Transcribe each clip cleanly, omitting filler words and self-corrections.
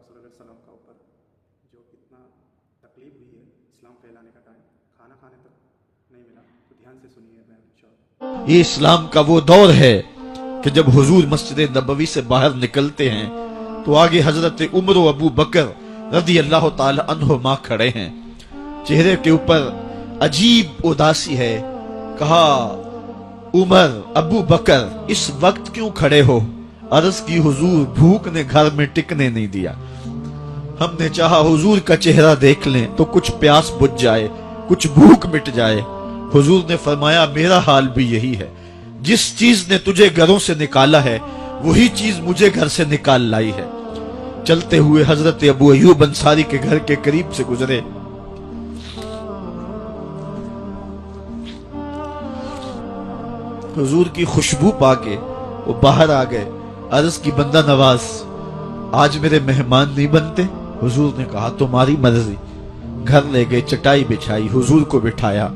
صلی اللہ علیہ وسلم کا اوپر جو کتنا تکلیف ہوئی ہے اسلام پھیلانے کا ٹائم کھانا کھانے تک نہیں ملا، تو دھیان سے سنیے بیان انشاءاللہ۔ یہ اسلام کا وہ دور ہے کہ جب حضور مسجد نبوی سے باہر نکلتے ہیں تو آگے حضرت عمر و ابو بکر رضی اللہ تعالی عنہما کھڑے ہیں، چہرے کے اوپر عجیب اداسی ہے۔ کہا عمر ابو بکر اس وقت کیوں کھڑے ہو؟ عرض کی حضور بھوک نے گھر میں ٹکنے نہیں دیا، ہم نے چاہا حضور کا چہرہ دیکھ لیں تو کچھ پیاس بجھ جائے، کچھ بھوک مٹ جائے۔ حضور نے فرمایا میرا حال بھی یہی ہے، جس چیز نے تجھے گھروں سے نکالا ہے وہی چیز مجھے گھر سے نکال لائی ہے۔ چلتے ہوئے حضرت ابو ایوب انصاری کے گھر کے قریب سے گزرے، حضور کی خوشبو پا کے وہ باہر آ گئے۔ عرض کی بندہ نواز آج میرے مہمان نہیں بنتے؟ حضور نے کہا تمہاری مرضی۔ گھر لے گئے، چٹائی بچھائی، حضور کو بٹھایا،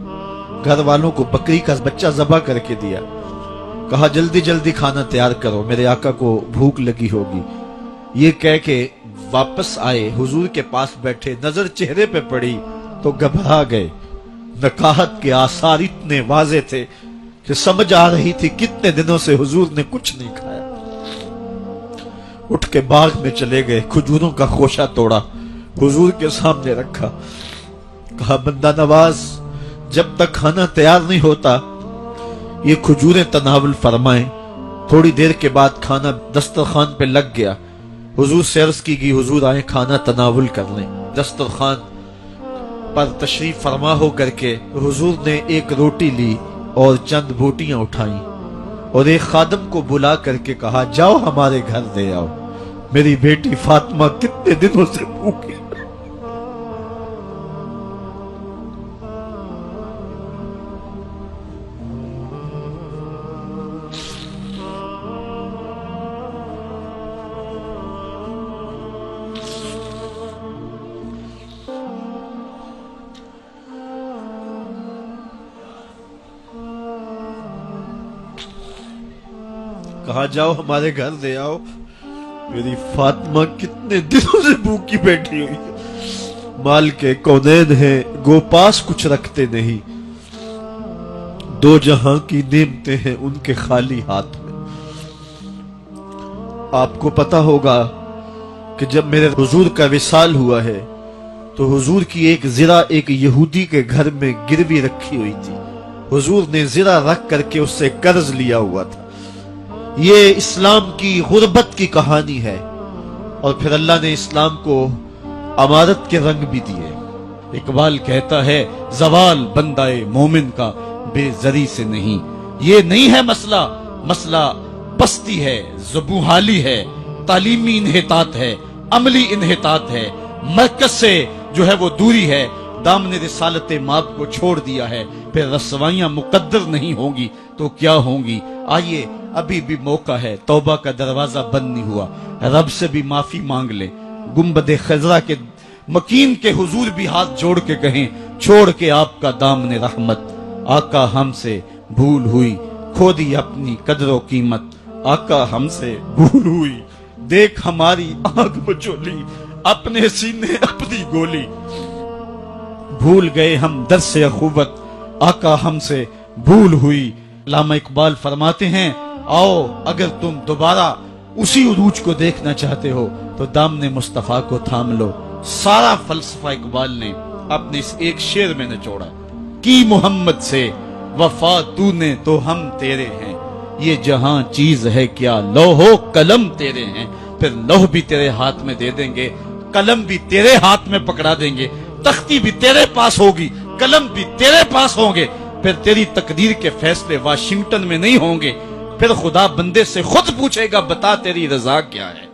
گھر والوں کو بکری کا بچہ ذبح کر کے دیا، کہا جلدی جلدی کھانا تیار کرو، میرے آقا کو بھوک لگی ہوگی۔ یہ کہہ کے واپس آئے، حضور کے پاس بیٹھے، نظر چہرے پہ پڑی تو گھبرا گئے۔ نکاحت کے آثار اتنے واضح تھے کہ سمجھ آ رہی تھی کتنے دنوں سے حضور نے کچھ نہیں کھایا۔ اٹھ کے باغ میں چلے گئے، کھجوروں کا خوشہ توڑا، حضور کے سامنے رکھا، کہا بندہ نواز جب تک کھانا تیار نہیں ہوتا یہ کھجوریں تناول فرمائیں۔ تھوڑی دیر کے بعد کھانا دسترخوان پہ لگ گیا، حضور سے عرض کی گئی حضور آئیں کھانا تناول کر لیں۔ دسترخوان پر تشریف فرما ہو کر کے حضور نے ایک روٹی لی اور چند بوٹیاں اٹھائیں اور ایک خادم کو بلا کر کے کہا جاؤ ہمارے گھر دے آؤ، میری بیٹی فاطمہ کتنے دنوں سے بھوکی۔ کہا جاؤ ہمارے گھر دے آؤ، میری فاطمہ کتنے دنوں سے بھوکی بیٹھی ہوئی ہے۔ مال کے کونین ہیں گو پاس کچھ رکھتے نہیں، دو جہاں کی نعمتیں ہیں ان کے خالی ہاتھ میں۔ آپ کو پتا ہوگا کہ جب میرے حضور کا وصال ہوا ہے تو حضور کی ایک زرہ ایک یہودی کے گھر میں گروی رکھی ہوئی تھی، حضور نے زرہ رکھ کر کے اس سے قرض لیا ہوا تھا۔ یہ اسلام کی غربت کی کہانی ہے، اور پھر اللہ نے اسلام کو امارت کے رنگ بھی دیے۔ اقبال کہتا ہے زوال بندہ مومن کا بے زری سے نہیں، یہ نہیں ہے مسئلہ، مسئلہ پستی ہے، زبوحالی ہے، تعلیمی انحطاط ہے، عملی انحطاط ہے، مرکز سے جو ہے وہ دوری ہے، دامن رسالت ماب کو چھوڑ دیا ہے۔ پھر رسوائیاں مقدر نہیں ہوں گی تو کیا ہوں گی؟ آئیے ابھی بھی موقع ہے، توبہ کا دروازہ بند نہیں ہوا، رب سے بھی معافی مانگ لیں۔ گنبد خضرا کے مکین کے حضور بھی ہاتھ جوڑ کے کہیں چھوڑ کے آپ کا دامن رحمت، آقا ہم سے بھول ہوئی، کھو دی اپنی قدر و قیمت، آقا ہم سے بھول ہوئی، دیکھ ہماری آنکھ بچولی، اپنے سینے اپنی گولی، بھول گئے ہم درس اخوت، آقا ہم سے بھول ہوئی۔ علامہ اقبال فرماتے ہیں آؤ اگر تم دوبارہ اسی عروج کو دیکھنا چاہتے ہو تو دامن مصطفیٰ کو تھام لو۔ سارا فلسفہ اقبال نے اپنے اس ایک شعر میں نچوڑا، کی محمد سے وفا تو نے تو ہم تیرے ہیں، یہ جہاں چیز ہے کیا لوح و قلم تیرے ہیں۔ پھر لوح بھی تیرے ہاتھ میں دے دیں گے، قلم بھی تیرے ہاتھ میں پکڑا دیں گے، تختی بھی تیرے پاس ہوگی، قلم بھی تیرے پاس ہوں گے۔ پھر تیری تقدیر کے فیصلے واشنگٹن میں نہیں ہوں گے، پھر خدا بندے سے خود پوچھے گا بتا تیری رضا کیا ہے۔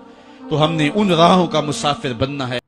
تو ہم نے ان راہوں کا مسافر بننا ہے۔